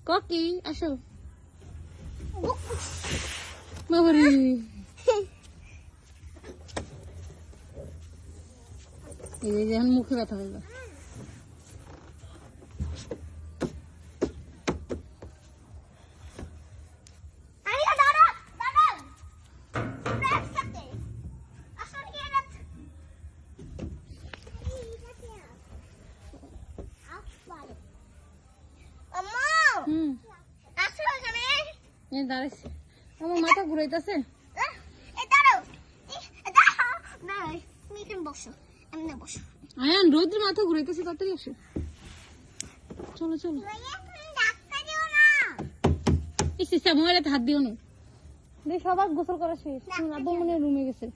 ককি আসো বাবারে এই যে এখন মুখে ব্যথা হইবা দাঁড়াইছে আমার মাথা ঘুরাইতেছে আয়ান রোদ্রে মাথা ঘুরাইতেছে তাড়াতাড়ি আসো চলো চলো ইসে মোবাইলে হাত দিও না সবার গোসল করা শেষ আব্বু মনে রুমে গেছে